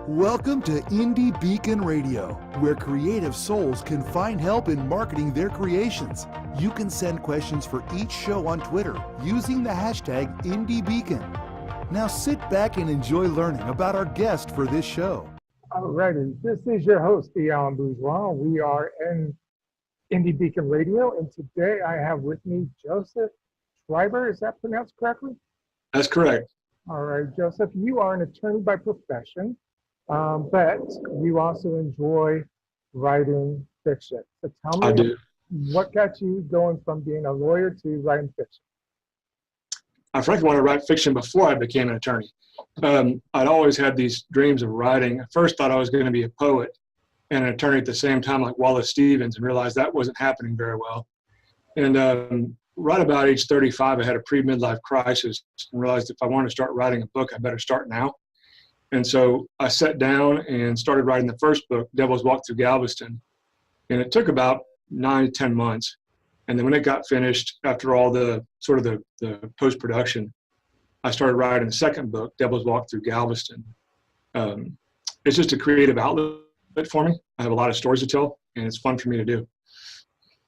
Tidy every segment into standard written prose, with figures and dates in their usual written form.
Welcome to Indie Beacon Radio, where creative souls can find help in marketing their creations. You can send questions for each show on Twitter using the hashtag IndieBeacon. Now sit back and enjoy learning about our guest for this show. Alrighty, this is your host, Alan Bourgeois. We are in Indie Beacon Radio, and today I have with me Joseph Schreiber. Is that pronounced correctly? That's correct. All right, Joseph, you are an attorney by profession, but you also enjoy writing fiction. So tell me, I do. What got you going from being a lawyer to writing fiction? I frankly wanted to write fiction before I became an attorney. I'd always had these dreams of writing. I first thought I was going to be a poet and an attorney at the same time, like Wallace Stevens, and realized that wasn't happening very well. And right about age 35, I had a pre-midlife crisis and realized if I wanted to start writing a book, I better start now. And so I sat down and started writing the first book, Devils Walk Through Galveston. And it took about 9 to 10 months. And then when it got finished, after all the sort of the post-production, I started writing the second book, Devils Walk Through Galveston. It's just a creative outlet for me. I have a lot of stories to tell, and it's fun for me to do.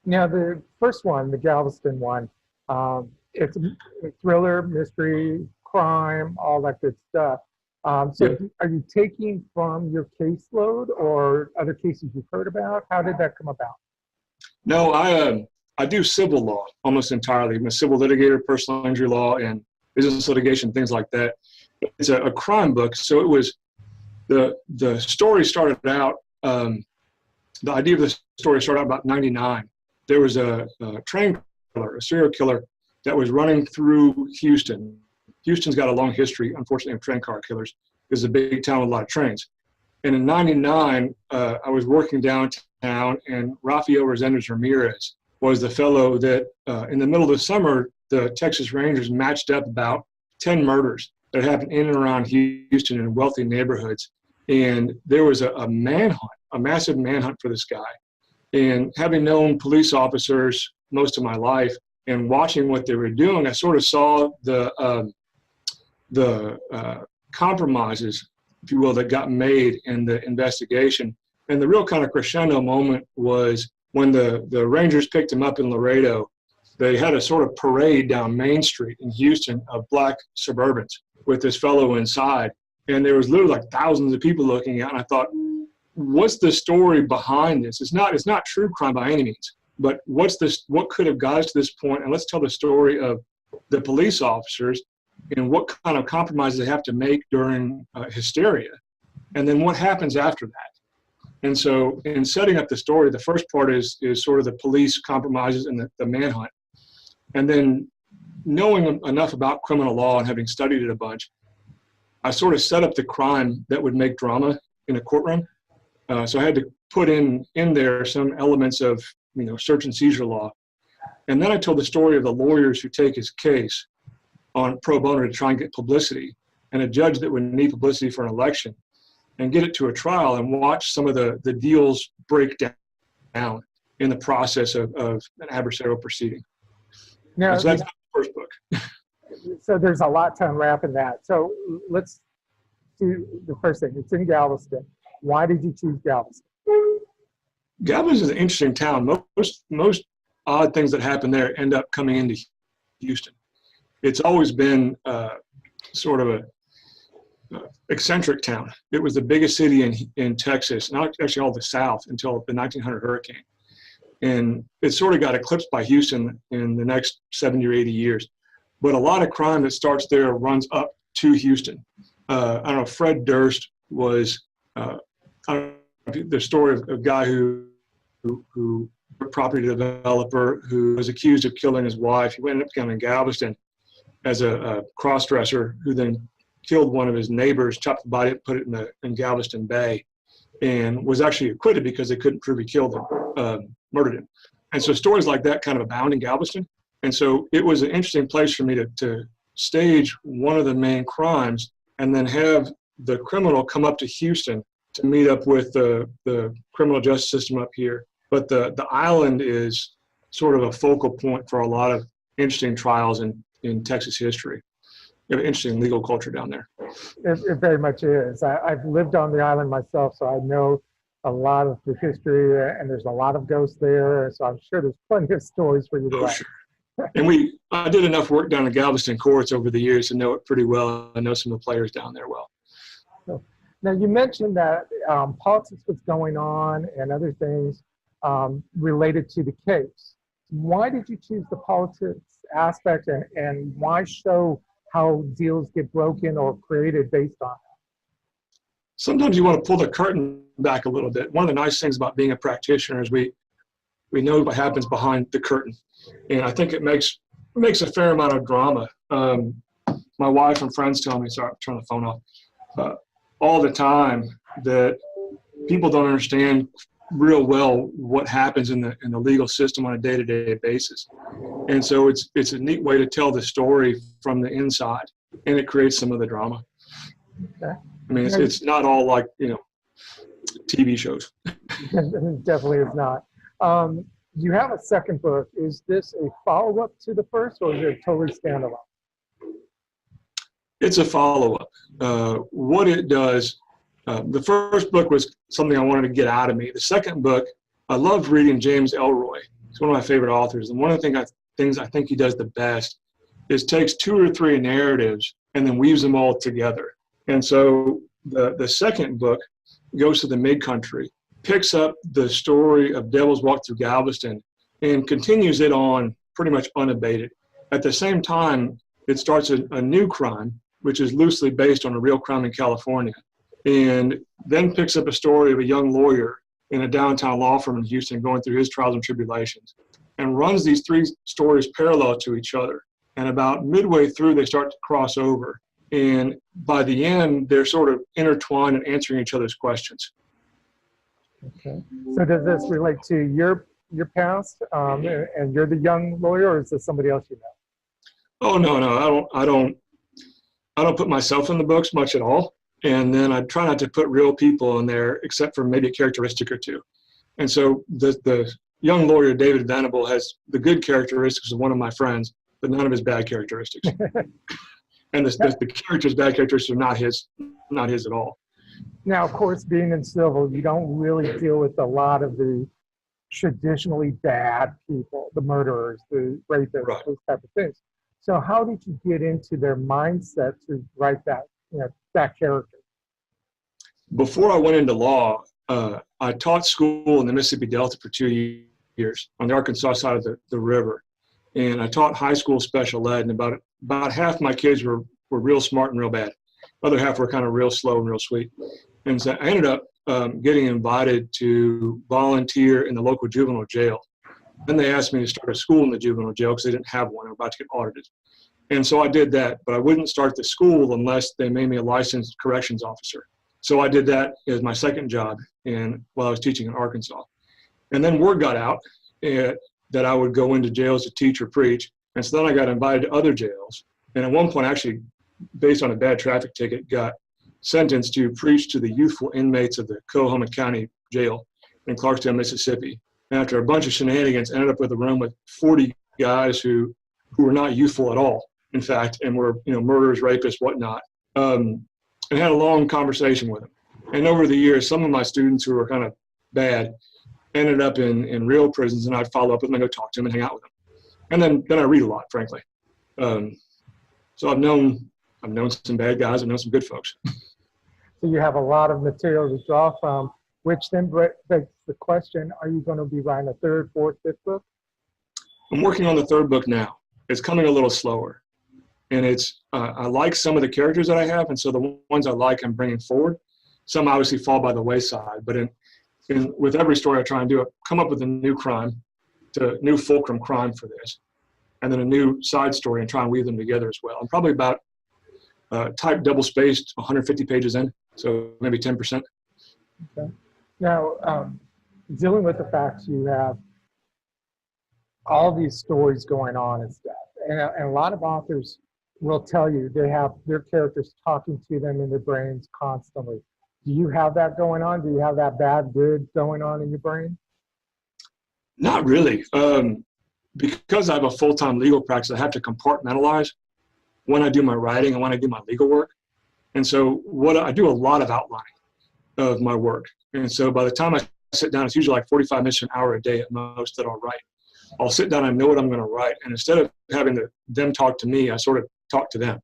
Now, the first one, the Galveston one, it's a thriller, mystery, crime, all that good stuff. So are you taking from your caseload or other cases you've heard about? How did that come about? No, I do civil law almost entirely. I'm a civil litigator, personal injury law, and business litigation, things like that. It's a crime book, so it was the story started out. The idea of the story started out about '99. There was a train killer, a serial killer, that was running through Houston. Houston's got a long history, unfortunately, of train car killers. It's a big town with a lot of trains. And in '99, I was working downtown, and Rafael Resendez Ramirez was the fellow that, in the middle of the summer, the Texas Rangers matched up about 10 murders that happened in and around Houston in wealthy neighborhoods. And there was a manhunt, a massive manhunt for this guy. And having known police officers most of my life and watching what they were doing, I sort of saw the compromises, if you will, that got made in the investigation. And the real kind of crescendo moment was when the Rangers picked him up in Laredo. They had a sort of parade down Main Street in Houston of black Suburbans with this fellow inside. And there was literally like thousands of people looking at it. And I thought, what's the story behind this? It's not true crime by any means, but what could have got us to this point? And let's tell the story of the police officers and what kind of compromises they have to make during hysteria. And then what happens after that? And so in setting up the story, the first part is sort of the police compromises and the manhunt. And then knowing enough about criminal law and having studied it a bunch, I sort of set up the crime that would make drama in a courtroom. So I had to put in there some elements of, search and seizure law. And then I told the story of the lawyers who take his case on pro bono to try and get publicity, and a judge that would need publicity for an election, and get it to a trial and watch some of the deals break down in the process of an adversarial proceeding. Now, so that's the first book. So there's a lot to unwrap in that. So let's do the first thing. It's in Galveston. Why did you choose Galveston? Galveston is an interesting town. Most odd things that happen there end up coming into Houston. It's always been sort of a eccentric town. It was the biggest city in Texas, not actually all the South, until the 1900 hurricane. And it sort of got eclipsed by Houston in the next 70 or 80 years. But a lot of crime that starts there runs up to Houston. I don't know, Fred Durst was the story of a guy who a property developer who was accused of killing his wife. He ended up coming to Galveston as a cross-dresser who then killed one of his neighbors, chopped the body up, put it in Galveston Bay, and was actually acquitted because they couldn't prove he killed him, murdered him. And so stories like that kind of abound in Galveston. And so it was an interesting place for me to stage one of the main crimes and then have the criminal come up to Houston to meet up with the criminal justice system up here. But the island is sort of a focal point for a lot of interesting trials in Texas history. an interesting legal culture down there. It very much is. I've lived on the island myself, so I know a lot of the history, and there's a lot of ghosts there. So I'm sure there's plenty of stories for you to write. Sure. And I did enough work down in Galveston courts over the years to know it pretty well. I know some of the players down there well. So, now you mentioned that politics was going on and other things related to the case. Why did you choose the politics aspect, and why show how deals get broken or created based on it? Sometimes you want to pull the curtain back a little bit. One of the nice things about being a practitioner is we know what happens behind the curtain. And I think it makes a fair amount of drama. My wife and friends tell me, sorry, I'm turning the phone off, all the time that people don't understand real well what happens in the legal system on a day-to-day basis. And so it's a neat way to tell the story from the inside, and it creates some of the drama. Okay. I mean, it's not all like, TV shows. It definitely is not. You have a second book. Is this a follow-up to the first, or is it totally standalone? It's a follow-up. What it does, the first book was something I wanted to get out of me. The second book, I loved reading James Ellroy. He's one of my favorite authors. And one of the things I think he does the best is takes 2 or 3 narratives and then weaves them all together. And so the second book goes to the mid-country, picks up the story of Devils Walk Through Galveston, and continues it on pretty much unabated. At the same time, it starts a new crime, which is loosely based on a real crime in California, and then picks up a story of a young lawyer in a downtown law firm in Houston going through his trials and tribulations, and runs these 3 stories parallel to each other. And about midway through, they start to cross over. And by the end, they're sort of intertwined and answering each other's questions. Okay. So does this relate to your past, and you're the young lawyer, or is this somebody else you know? Oh, no, I don't put myself in the books much at all. And then I try not to put real people in there, except for maybe a characteristic or 2. And so the young lawyer, David Venable, has the good characteristics of one of my friends, but none of his bad characteristics. And the character's bad characteristics are not his at all. Now, of course, being in civil, you don't really deal with a lot of the traditionally bad people, the murderers, the rapists, Right. those type of things. So how did you get into their mindset to write that, that character? Before I went into law, I taught school in the Mississippi Delta for 2 years on the Arkansas side of the river. And I taught high school special ed, and about half my kids were real smart and real bad. The other half were kind of real slow and real sweet. And so I ended up getting invited to volunteer in the local juvenile jail. Then they asked me to start a school in the juvenile jail because they didn't have one. They were about to get audited. And so I did that, but I wouldn't start the school unless they made me a licensed corrections officer. So I did that as my second job while I was teaching in Arkansas. And then word got out that I would go into jails to teach or preach. And so then I got invited to other jails. And at one point, actually, based on a bad traffic ticket, got sentenced to preach to the youthful inmates of the Coahoma County Jail in Clarksdale, Mississippi. And after a bunch of shenanigans, ended up with a room with 40 guys who were not youthful at all, in fact, and were murderers, rapists, whatnot, and had a long conversation with them. And over the years, some of my students who were kind of bad ended up in real prisons, and I'd follow up with them and go talk to them and hang out with them. And then I read a lot, frankly. So I've known some bad guys. I've known some good folks. So you have a lot of material to draw from, which then begs the question, are you going to be writing a 3rd, 4th, 5th book? I'm working on the 3rd book now. It's coming a little slower. And I like some of the characters that I have, and so the ones I like I'm bringing forward. Some obviously fall by the wayside, but with every story I try and do, I come up with a new crime, new fulcrum crime for this, and then a new side story and try and weave them together as well. I'm probably about type double-spaced, 150 pages in, so maybe 10%. Okay. Now, dealing with the facts, you have all these stories going on and stuff, and a lot of authors will tell you they have their characters talking to them in their brains constantly. Do you have that going on? Do you have that bad, good going on in your brain? Not really. Because I have a full-time legal practice, I have to compartmentalize. when I do my writing and when I do my legal work. And so what I do a lot of outlining of my work. And so by the time I sit down, it's usually like 45 minutes to an hour a day at most that I'll write. I'll sit down, I know what I'm going to write. And instead of having them talk to me, I sort of talk to them.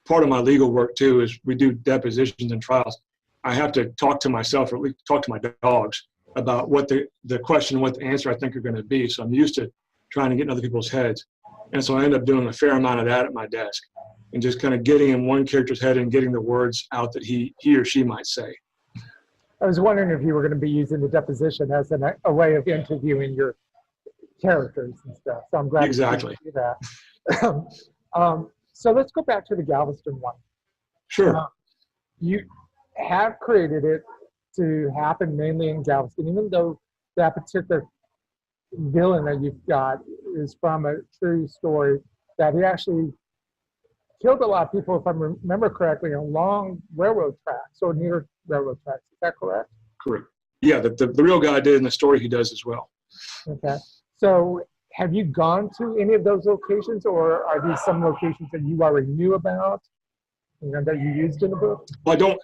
Part of my legal work too is we do depositions and trials. I have to talk to myself, or at least talk to my dogs about what the question, what the answer I think are going to be. So I'm used to trying to get in other people's heads. And so I end up doing a fair amount of that at my desk and just kind of getting in one character's head and getting the words out that he or she might say. I was wondering if you were going to be using the deposition as a way of interviewing your characters and stuff. So I'm glad exactly. you do that. So let's go back to the Galveston one. Sure. You have created it to happen mainly in Galveston, even though that particular villain that you've got is from a true story that he actually killed a lot of people, if I remember correctly, along railroad tracks or near railroad tracks. Is that correct? Correct. Yeah, the real guy did in the story, he does as well. Okay. So have you gone to any of those locations, or are these some locations that you already knew about, that you used in the book? Well, I don't.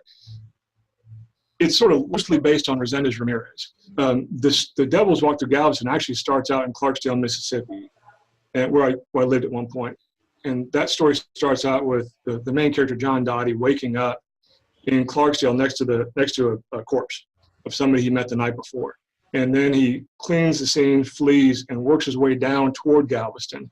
It's sort of loosely based on Resendez Ramirez. The Devils Walk Through Galveston actually starts out in Clarksdale, Mississippi, and where I lived at one point. And that story starts out with the main character, John Dottie, waking up in Clarksdale next to a corpse of somebody he met the night before. And then he cleans the scene, flees, and works his way down toward Galveston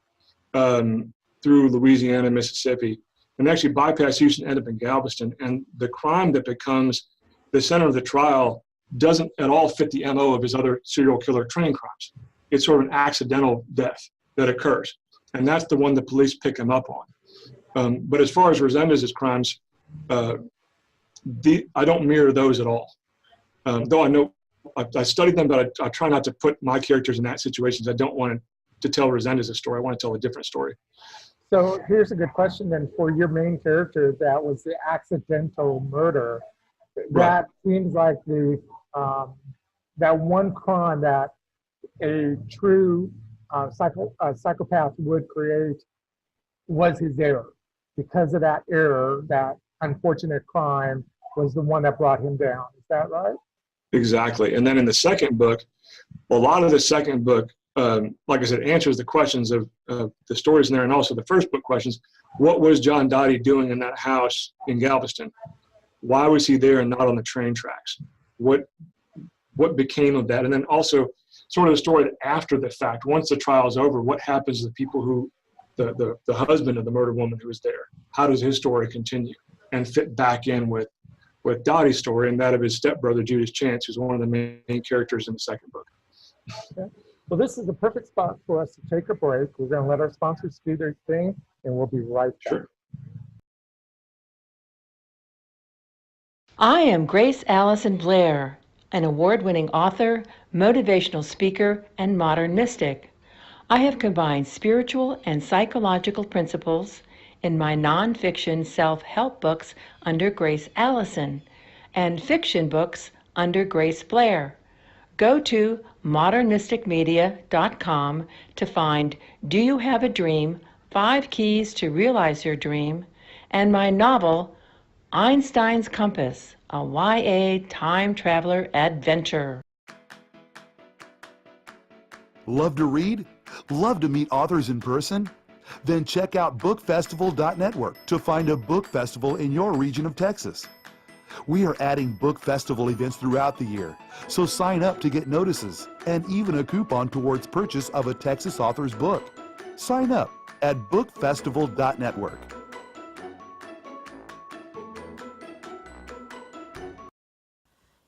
through Louisiana, Mississippi, and actually bypass Houston, end up in Galveston. And the crime that becomes the center of the trial doesn't at all fit the MO of his other serial killer train crimes. It's sort of an accidental death that occurs. And that's the one the police pick him up on. But as far as Resendez's crimes, I don't mirror those at all. Though I know I studied them, but I try not to put my characters in that situation. I don't want to tell Resendez's story. I want to tell a different story. So here's a good question then for your main character that was the accidental murder. That seems like that one crime that a true psychopath would create was his error. Because of that error, that unfortunate crime was the one that brought him down. Is that right? Exactly. And then in the second book, a lot of the second book, like I said, answers the questions of the stories in there, and also the first book questions. What was John Dottie doing in that house in Galveston? Why was he there and not on the train tracks? What became of that? And then also sort of the story after the fact, once the trial is over, what happens to the people who, the husband of the murdered woman who was there? How does his story continue and fit back in with Dottie's story and that of his stepbrother, Judas Chance, who's one of the main characters in the second book? Okay. Well, this is the perfect spot for us to take a break. We're going to let our sponsors do their thing, and we'll be right back. Sure. I am Grace Allison Blair, an award-winning author, motivational speaker, and modern mystic. I have combined spiritual and psychological principles in my nonfiction self-help books under Grace Allison and fiction books under Grace Blair. Go to modernmysticmedia.com to find Do You Have a Dream? 5 Keys to Realize Your Dream, and my novel, Einstein's Compass, a YA time traveler adventure. Love to read? Love to meet authors in person? Then check out bookfestival.network to find a book festival in your region of Texas. We are adding book festival events throughout the year, so sign up to get notices and even a coupon towards purchase of a Texas author's book. Sign up at bookfestival.network.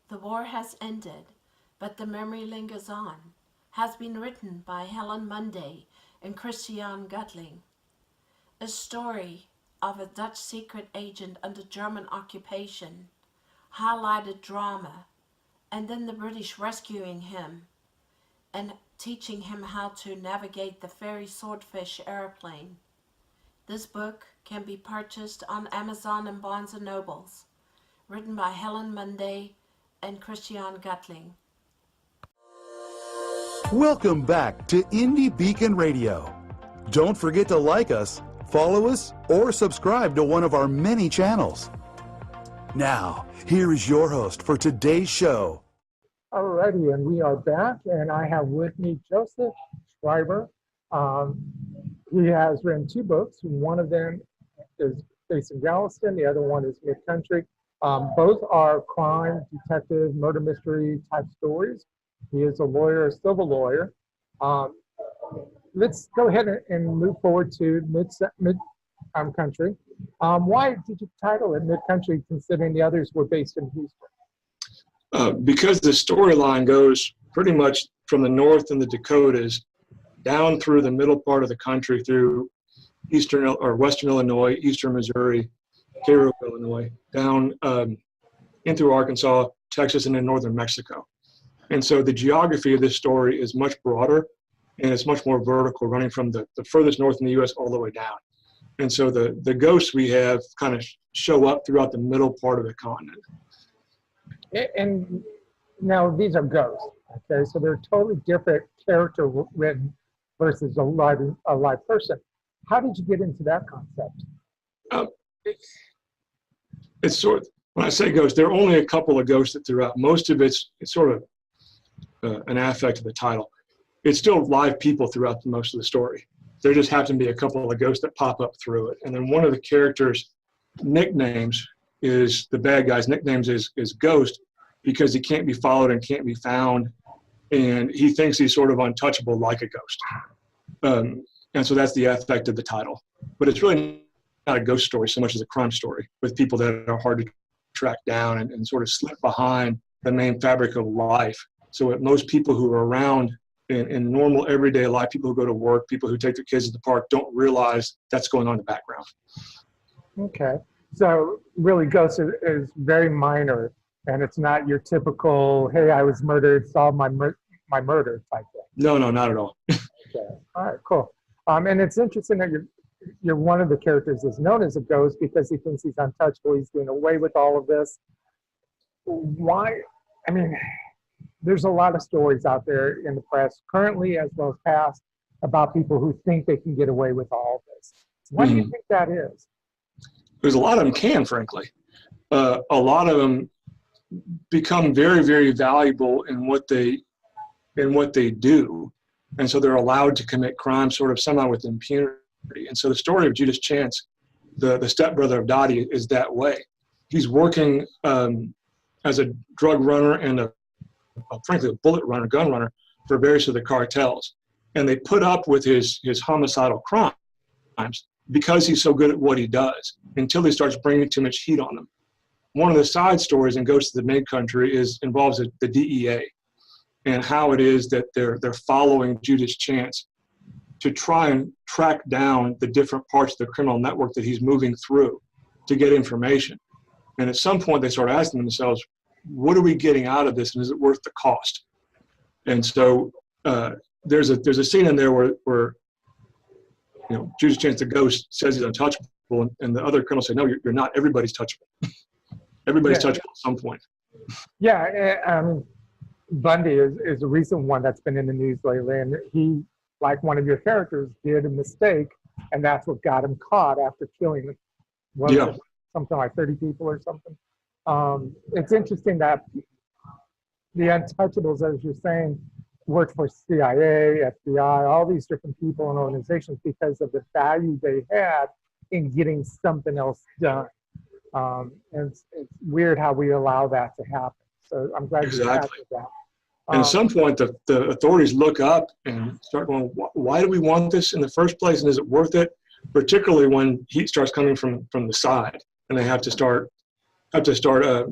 The war has ended, but the memory lingers on. Has been written by Helen Monday and Christian Gutling. A story of a Dutch secret agent under German occupation, highlighted drama, and then the British rescuing him and teaching him how to navigate the ferry swordfish airplane. This book can be purchased on Amazon and Barnes & Nobles, written by Helen Monday and Christian Gutling. Welcome back to Indie Beacon Radio. Don't forget to like us, follow us, or subscribe to one of our many channels. Now, here is your host for today's show. Alrighty, and we are back, and I have with me Joseph Schreiber. He has written 2 books. One of them is based in Galveston. The other one is Mid-Country. Both are crime, detective, murder mystery type stories. He is a lawyer, a civil lawyer. Let's go ahead and move forward to Mid-Country. Why did you title it Mid-Country, considering the others were based in Houston? Because the storyline goes pretty much from the north in the Dakotas down through the middle part of the country, through eastern or western Illinois, eastern Missouri, Cairo, Illinois, down in through Arkansas, Texas, and then northern Mexico. And so the geography of this story is much broader, and it's much more vertical, running from the furthest north in the U.S. all the way down. And so the ghosts we have kind of show up throughout the middle part of the continent. And now these are ghosts, okay? So they're totally different character written versus a live person. How did you get into that concept? It's sort of, when I say ghosts, there are only a couple of ghosts that throughout. Most of it's sort of an affect of the title. It's still live people throughout most of the story. There just happen to be a couple of ghosts that pop up through it. And then one of the characters' nicknames is, the bad guy's nicknames is Ghost, because he can't be followed and can't be found. And he thinks he's sort of untouchable like a ghost. And so that's the affect of the title. But it's really not a ghost story so much as a crime story with people that are hard to track down and sort of slip behind the main fabric of life. So that most people who are around in normal everyday life, people who go to work, people who take their kids to the park, don't realize that's going on in the background. Okay. So really Ghost is very minor, and it's not your typical, hey, I was murdered, solve my murder type thing. No, not at all. Okay. All right, cool. And it's interesting that you're one of the characters is known as a ghost because he thinks he's untouchable. He's doing away with all of this. Why? I mean, there's a lot of stories out there in the press, currently as well as past, about people who think they can get away with all of this. Why do you think that is? Because a lot of them can, frankly. A lot of them become very, very valuable in what they do. And so they're allowed to commit crime sort of somehow with impunity. And so the story of Judas Chance, the stepbrother of Dottie, is that way. He's working as a drug runner and frankly, a bullet runner, gun runner for various of the cartels. And they put up with his homicidal crimes because he's so good at what he does, until he starts bringing too much heat on them. One of the side stories in Ghosts of the Mid-Country involves the DEA and how it is that they're following Judas Chance to try and track down the different parts of the criminal network that he's moving through to get information. And at some point they start asking themselves, what are we getting out of this, and is it worth the cost? And so there's a scene in there where Judas Chance, the ghost, says he's untouchable, and the other criminals say, no, you're not. Everybody's touchable. Everybody's touchable at some point. Yeah, Bundy is a recent one that's been in the news lately, and he, like one of your characters, did a mistake, and that's what got him caught after killing something like 30 people or something. It's interesting that the untouchables, as you're saying, worked for CIA, FBI, all these different people and organizations because of the value they had in getting something else done. And it's weird how we allow that to happen. So I'm glad you asked that. And at some point, the authorities look up and start going, why do we want this in the first place, and is it worth it? Particularly when heat starts coming from the side, and they have to start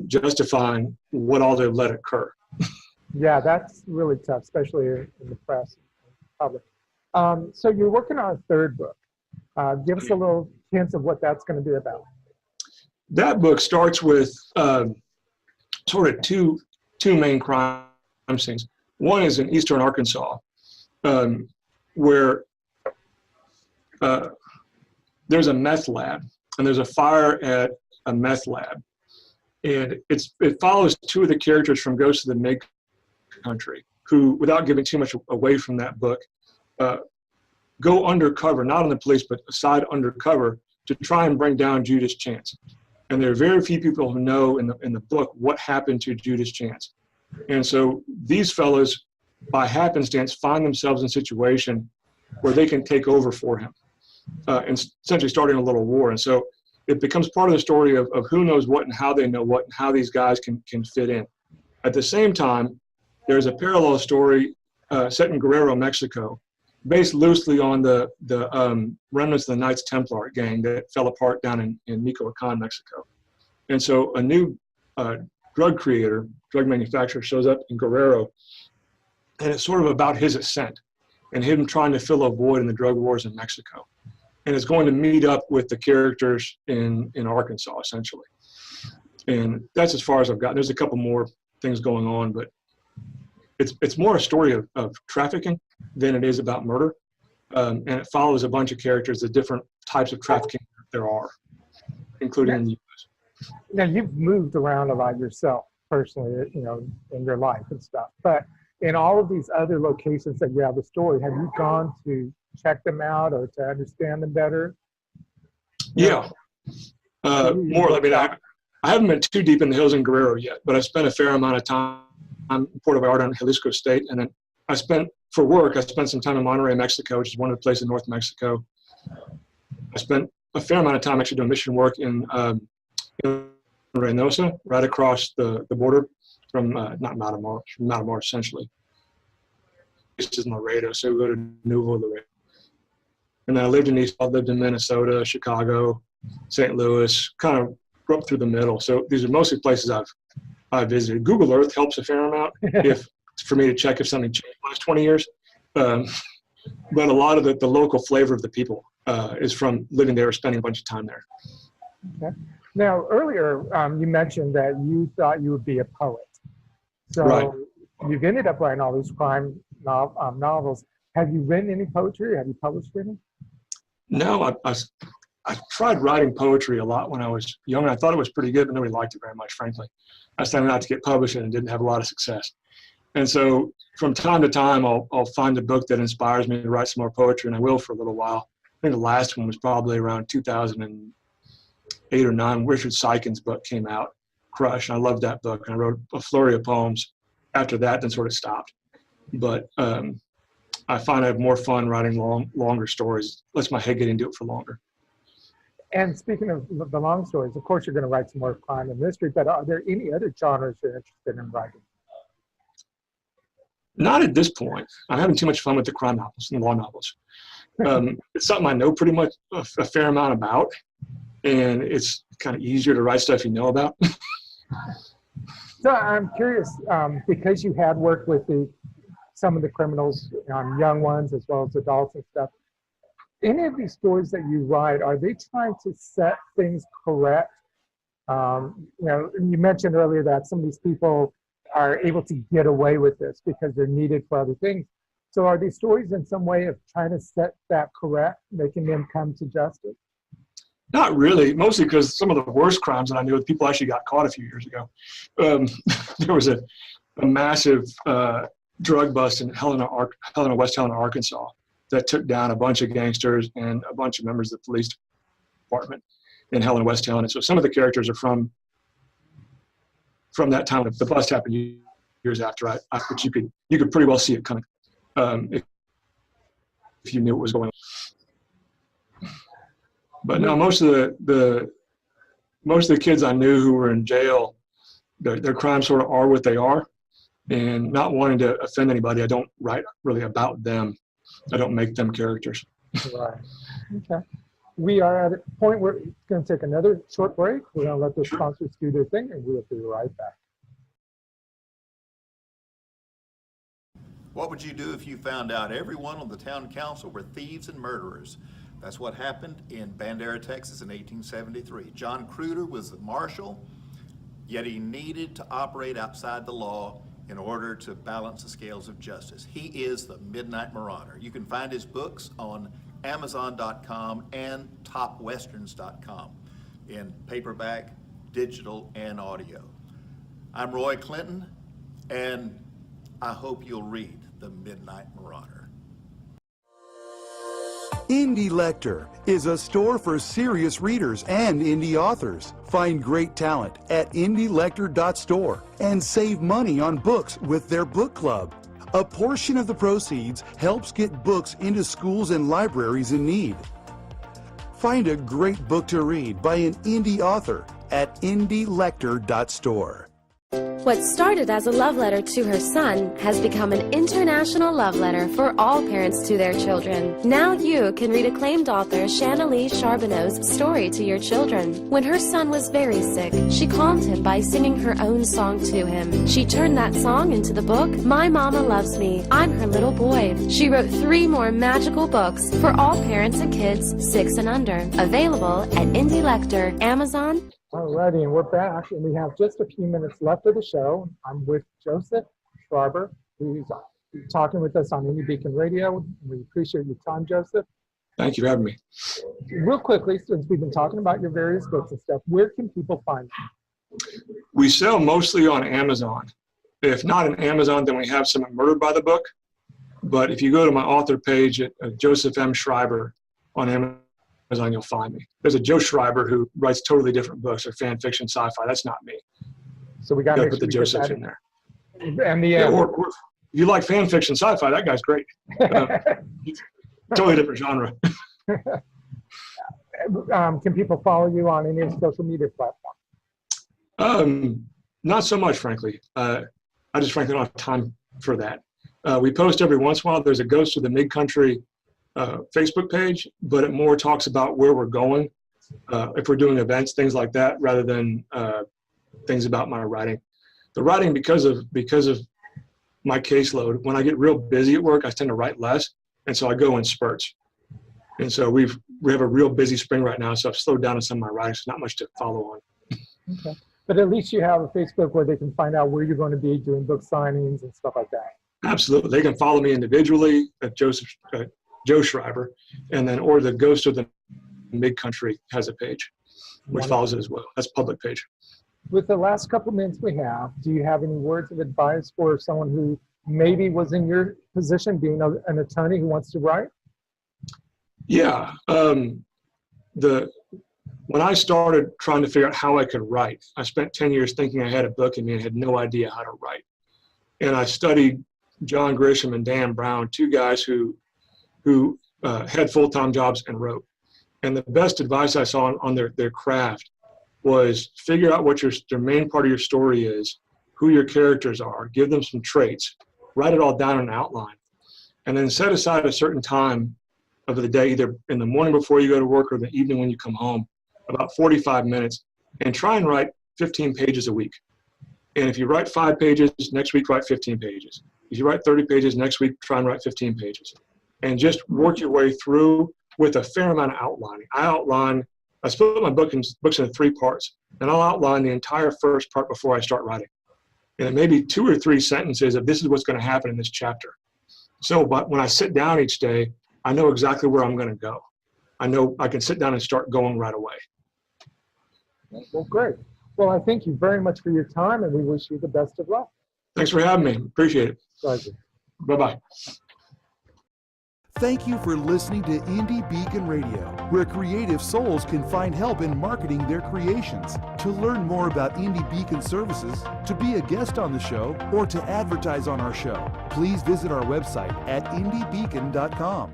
justifying what all they've let occur. Yeah, that's really tough, especially in the press and public. So you're working on a 3rd book. Give us a little hint of what that's going to be about. That book starts with sort of two main crime scenes. One is in eastern Arkansas, where there's a meth lab, and there's a fire at a meth lab. And it follows 2 of the characters from Ghosts of the Mid-Country, who, without giving too much away from that book, go undercover, not on the police, but aside undercover to try and bring down Judas Chance. And there are very few people who know in the book what happened to Judas Chance. And so these fellows, by happenstance, find themselves in a situation where they can take over for him, and essentially starting a little war. And so it becomes part of the story of who knows what and how they know what and how these guys can fit in. At the same time, there's a parallel story set in Guerrero, Mexico, based loosely on the remnants of the Knights Templar gang that fell apart down in Michoacan, Mexico. And so a new drug manufacturer shows up in Guerrero, and it's sort of about his ascent and him trying to fill a void in the drug wars in Mexico. And it's going to meet up with the characters in Arkansas, essentially. And that's as far as I've gotten. There's a couple more things going on, but it's more a story of trafficking than it is about murder. And it follows a bunch of characters, the different types of trafficking there are, including in the U.S. Now, you've moved around a lot yourself personally, in your life and stuff. But in all of these other locations that you have the story, have you gone to check them out or to understand them better? Yeah. More. I mean, I haven't been too deep in the hills in Guerrero yet, but I've spent a fair amount of time in Puerto Vallarta and Jalisco State. And then I spent some time in Monterrey, Mexico, which is one of the places in North Mexico. I spent a fair amount of time actually doing mission work in Reynosa, right across the border from, not Matamoros, essentially. This is Laredo, so we go to Nuevo Laredo. And then I lived in Minnesota, Chicago, St. Louis, kind of grew up through the middle. So these are mostly places I've visited. Google Earth helps a fair amount for me to check if something changed in the last 20 years. But a lot of the local flavor of the people is from living there or spending a bunch of time there. Okay. Now, earlier you mentioned that you thought you would be a poet. So right. You've ended up writing all these crime novels. Have you written any poetry? Have you published any? No, I tried writing poetry a lot when I was young. I thought it was pretty good, but nobody liked it very much, frankly. I was trying not to get published and didn't have a lot of success. And so from time to time, I'll find a book that inspires me to write some more poetry, and I will for a little while. I think the last one was probably around 2008 or 9. Richard Sykin's book came out, Crush, and I loved that book. And I wrote a flurry of poems after that, then sort of stopped. But I find I have more fun writing longer stories. Lets my head get into it for longer. And speaking of the long stories, of course you're going to write some more crime and mystery, but are there any other genres you're interested in writing? Not at this point. I'm having too much fun with the crime novels and the law novels. It's something I know pretty much a fair amount about, and it's kind of easier to write stuff you know about. So I'm curious, because you had worked with some of the criminals, young ones as well as adults and stuff, any of these stories that you write, are they trying to set things correct? You mentioned earlier that some of these people are able to get away with this because they're needed for other things. So are these stories in some way of trying to set that correct, making them come to justice? Not really, mostly because some of the worst crimes that I knew, people actually got caught a few years ago. There was a massive drug bust in Helena, West Helena, Arkansas, that took down a bunch of gangsters and a bunch of members of the police department in Helena, West Helena. So some of the characters are from that time. The bust happened years after, but you could pretty well see it coming if you knew what was going on. But no, most of the kids I knew who were in jail, their crimes sort of are what they are, and not wanting to offend anybody, I don't write really about them. I don't make them characters. Right. Okay. We are at a point where we're going to take another short break. We're going to let the sponsors do their thing, and we'll be right back. What would you do if you found out everyone on the town council were thieves and murderers? That's what happened in Bandera, Texas in 1873. John Cruder was the marshal, yet he needed to operate outside the law in order to balance the scales of justice. He is the Midnight Marauder. You can find his books on Amazon.com and TopWesterns.com in paperback, digital, and audio. I'm Roy Clinton, and I hope you'll read The Midnight Marauder. Indie Lector is a store for serious readers and indie authors. Find great talent at indielector.store and save money on books with their book club. A portion of the proceeds helps get books into schools and libraries in need. Find a great book to read by an indie author at indielector.store. What started as a love letter to her son has become an international love letter for all parents to their children. Now you can read acclaimed author Shanalee Charbonneau's story to your children. When her son was very sick, she calmed him by singing her own song to him. She turned that song into the book, My Mama Loves Me, I'm Her Little Boy. She wrote 3 more magical books for all parents and kids 6 and under. Available at Indie Lector, Amazon. Alrighty, and we're back, and we have just a few minutes left of the show. I'm with Joseph Schreiber, who's talking with us on Indie Beacon Radio. We appreciate your time, Joseph. Thank you for having me. Real quickly, since we've been talking about your various books and stuff, where can people find them? We sell mostly on Amazon. If not on Amazon, then we have some at Murdered by the Book. But if you go to my author page at Joseph M. Schreiber on Amazon, you'll find me. There's a Joe Schreiber who writes totally different books or fan fiction, sci-fi. That's not me. So we got to put the Joseph in there. And or if you like fan fiction, sci-fi, that guy's great. Totally different genre. Can people follow you on any social media platform? Not so much, frankly. I just frankly don't have time for that. We post every once in a while. There's a Ghost of the Mid-Country Facebook page, but it more talks about where we're going, if we're doing events, things like that, rather than things about my writing. The writing, because of my caseload, when I get real busy at work, I tend to write less, and so I go in spurts. And so we have a real busy spring right now, so I've slowed down on some of my writing, so not much to follow on. Okay, but at least you have a Facebook where they can find out where you're going to be doing book signings and stuff like that. Absolutely, they can follow me individually at Joe Schreiber, and then or the Ghost of the Mid-Country has a page, which follows it as well. That's a public page. With the last couple minutes we have, do you have any words of advice for someone who maybe was in your position, being an attorney who wants to write? Yeah. When I started trying to figure out how I could write, I spent 10 years thinking I had a book in me and had no idea how to write. And I studied John Grisham and Dan Brown, 2 guys who had full-time jobs and wrote. And the best advice I saw on their craft was figure out what their main part of your story is, who your characters are, give them some traits, write it all down in an outline, and then set aside a certain time of the day, either in the morning before you go to work or the evening when you come home, about 45 minutes, and try and write 15 pages a week. And if you write 5 pages, next week write 15 pages. If you write 30 pages, next week try and write 15 pages. And just work your way through with a fair amount of outlining. I split my books into 3 parts, and I'll outline the entire first part before I start writing. And it may be 2 or 3 sentences of this is what's going to happen in this chapter. So but when I sit down each day, I know exactly where I'm going to go. I know I can sit down and start going right away. Well, great. Well, I thank you very much for your time, and we wish you the best of luck. Thanks for having me. Appreciate it. Pleasure. Bye-bye. Thank you for listening to Indie Beacon Radio, where creative souls can find help in marketing their creations. To learn more about Indie Beacon services, to be a guest on the show, or to advertise on our show, please visit our website at indiebeacon.com.